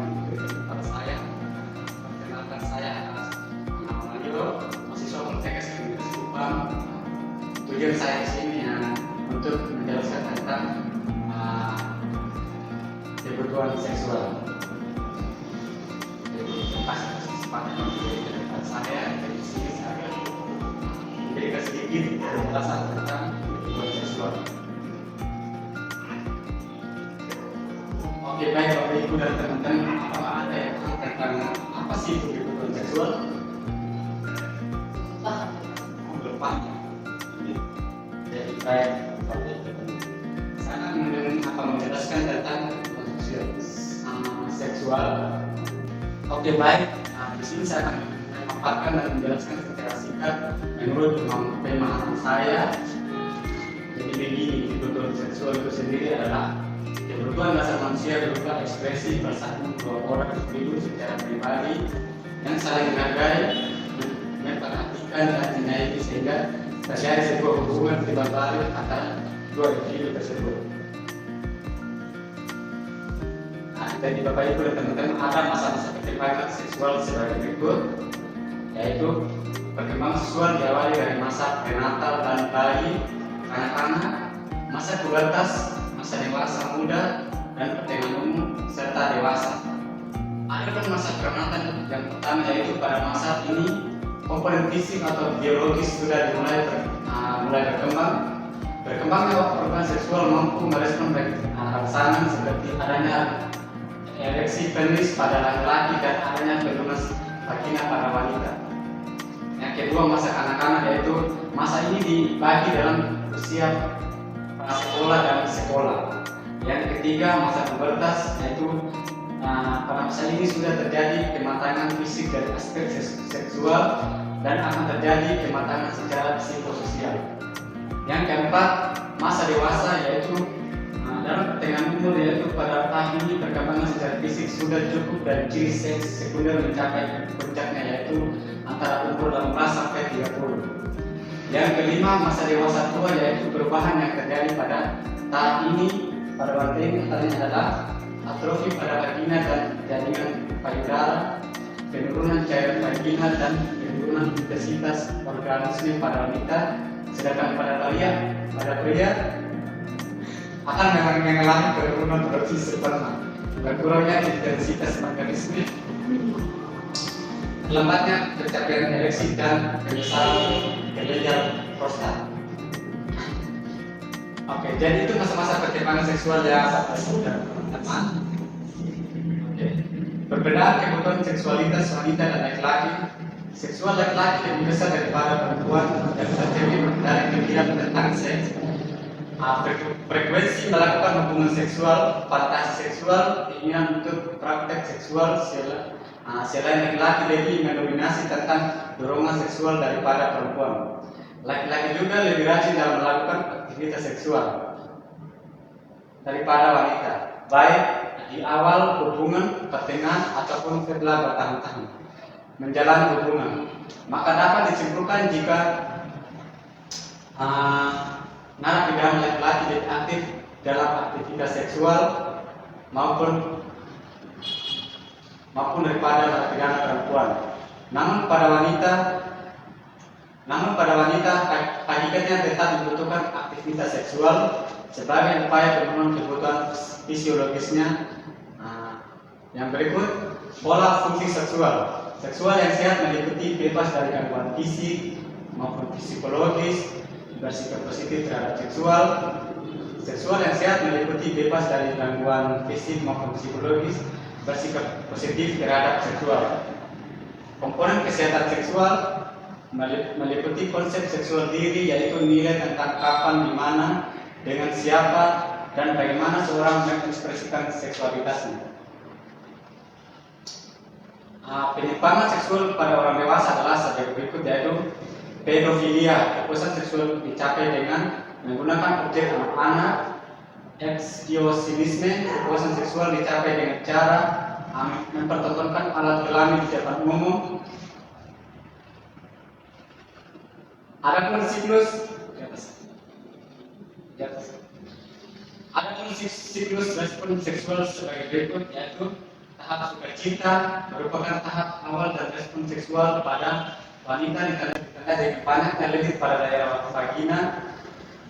diberikan kepada saya. Perkenalkan saya adalah Manilo, mahasiswa Politeknik Universitas Kupang. Tujuan saya di sini untuk menjelaskan tentang kebutuhan seksual. Kesempatan diberikan saya di sini saya memberikan sedikit penjelasan tentang kebutuhan seksual. Oke, baik Bapak Ibu dan teman-teman, apa ada yang tahu tentang apa sih itu kebutuhan seksual? Lupa. Jadi baik, saya akan menjelaskan tentang kebutuhan seksual. Oke, baik. Di sini saya akan memaparkan dan menjelaskan secara singkat menurut pemahaman saya. Jadi begini, kebutuhan seksual itu sendiri adalah kebutuhan dasar manusia berupa ekspresi bersatu dua orang individu secara pribadi yang saling menghargai, memperhatikan dan menyayangi sehingga terjadi sebuah hubungan timbal balik antara dua individu tersebut. Jadi Bapak Ibu dan teman-teman, ada masa-masa perkembangan seksual sebagai berikut, yaitu perkembangan seksual diawali dari masa prenatal dan bayi, kanak-kanak, masa pubertas, masa dewasa muda, dan pertengahan umum serta dewasa. Ada pun masa prenatal yang pertama, yaitu pada masa ini komponen fisik atau biologis sudah mulai berkembang. Berkembangnya perkembangan seksual mampu merespon rangsangan seperti adanya ereksi penis pada laki-laki dan adanya penurunan vagina pada wanita. Yang kedua, masa kanak-kanak, yaitu masa ini dibagi dalam usia prasekolah dan sekolah. Yang ketiga, masa pubertas, yaitu pada masa ini sudah terjadi kematangan fisik dari aspek seksual dan akan terjadi kematangan secara psikososial. Yang keempat, masa dewasa, yaitu dalam pertengahan umur, yaitu pada tahap ini perkembangan secara fisik sudah cukup dan ciri seks sekunder mencapai puncaknya, yaitu antara umur 18 sampai 30. Yang kelima, masa dewasa tua, yaitu perubahan yang terjadi pada tahap ini pada wanita ini antaranya adalah atrofi pada vagina dan jaringan payudara, penurunan cairan vagina dan penurunan intensitas organisme pada wanita, sedangkan pada pria akan mengalami penurunan produksi sperma, berkurangnya intensitas organisme, lambatnya pencapaian ereksi dan pembesaran kelenjar prostat. Oke, jadi itu masa-masa perkembangan seksual yang sudah teman. Oke. Perbedaan kebutuhan seksualitas wanita dan laki-laki. Seksual laki-laki lebih besar daripada perempuan yang terdiri dari kegiatan tentang seks. Frekuensi melakukan hubungan seksual, fantasi seksual, keinginan untuk praktek seksual selain laki-laki lebih mendominasi tentang dorongan seksual daripada perempuan. Laki-laki juga lebih rajin dalam melakukan aktivitas seksual daripada wanita, baik di awal hubungan, pertengahan, ataupun setelah bertahun-tahun menjalani hubungan. Maka dapat disimpulkan jika narapidana laki-laki lebih aktif dalam aktivitas seksual maupun daripada narapidana perempuan. Namun pada wanita hakikatnya tetap dibutuhkan aktivitas seksual sebagai upaya pemenuhan kebutuhan fisiologisnya. Yang berikut, pola fungsi seksual. Seksual yang sehat meliputi bebas dari gangguan fisik maupun psikologis, bersikap positif terhadap seksual. Seksual yang sehat meliputi bebas dari gangguan fisik maupun psikologis, bersikap positif terhadap seksual. Komponen kesehatan seksual meliputi konsep seksual diri, yaitu nilai tentang kapan, di mana, dengan siapa, dan bagaimana seorang mengekspresikan seksualitasnya. Penyimpangan seksual pada orang dewasa adalah sebagai berikut, yaitu pedofilia, kepuasan seksual dicapai dengan menggunakan objek anak-anak. Eksklusivisme, kepuasan seksual dicapai dengan cara mempertontonkan alat kelamin di depan umum. Adapun siklus Adapun siklus respon seksual sebagai berikut, yaitu tahap sukacita merupakan tahap awal dan respon seksual pada wanita ditandai dengan banyaknya lilit pada daerah vagina.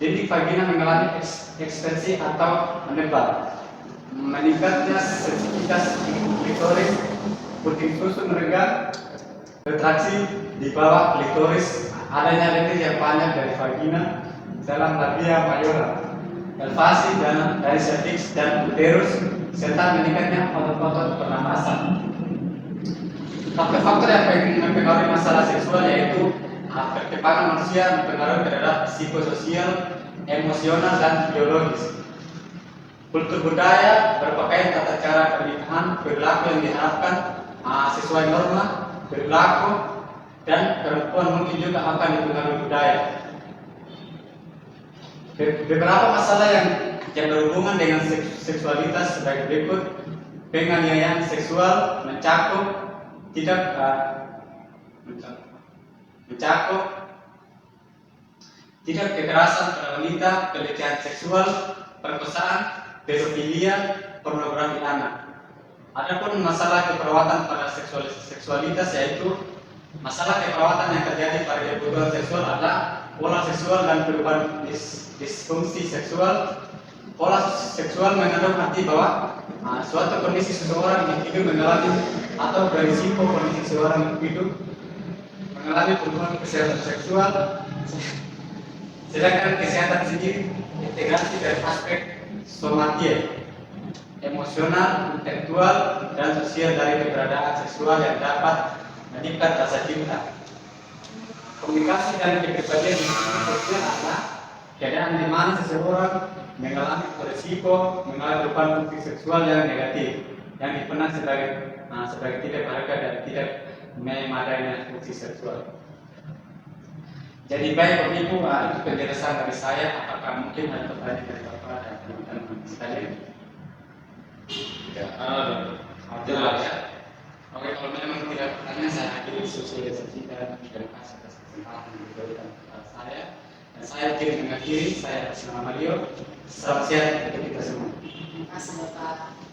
Dinding vagina mengalami ekspansi atau menebal. Meningkatnya sensitivitas klitoris, puting susu merenggang, retraksi di bawah klitoris, adanya lilit yang panjang dari vagina dalam labia mayora, elevasi dari cervix dan uterus, serta meningkatnya otot-otot pernapasan. Faktor-faktor yang mempengaruhi masalah seksual yaitu perkembangan manusia mempengaruhi terhadap psikososial, emosional, dan biologis. Kultur budaya berpakaian tata cara pernikahan, perilaku yang diharapkan sesuai norma, perilaku, dan perempuan mungkin juga akan dipengaruhi budaya. Beberapa masalah yang berhubungan dengan seksualitas sebagai berikut: penganiayaan seksual mencakup tidak kekerasan pada wanita, pelecehan seksual, perkosaan, pedofilia, pornografi anak. Adapun masalah keperawatan pada seksualitas yaitu masalah keperawatan yang terjadi pada kebutuhan seksual adalah pola seksual dan perubahan disfungsi seksual. Pola seksual mengandung arti bahwa suatu kondisi seseorang individu mengalami atau berisiko kondisi seseorang individu mengalami perubahan kesehatan seksual, sedangkan kesehatan sendiri integrasi dari aspek somatia, emosional, intelektual, dan sosial dari keberadaan seksual yang dapat meningkat rasa cinta. Komunikasi dan kepribadian sosial adalah keadaan di mana seseorang mengalami berisiko mengalami perubahan fungsi seksual yang negatif, yang dipandang sebagai tidak berharga dan tidak memadainya fungsi seksual. Jadi baik Bapak Ibu, itu penjelasan dari saya. Apakah mungkin ada pertanyaan dari Bapak dan teman-teman sekalian? Tidak. Jelas ya. Oke, kalau memang tidak pertanyaan, saya akhiri sosialisasi dan terima kasih atas kesempatan yang diberikan kepada saya. Dan saya akhiri mengakhiri, saya atas nama Mario. Selamat siang untuk kita semua. Terima kasih Bapak.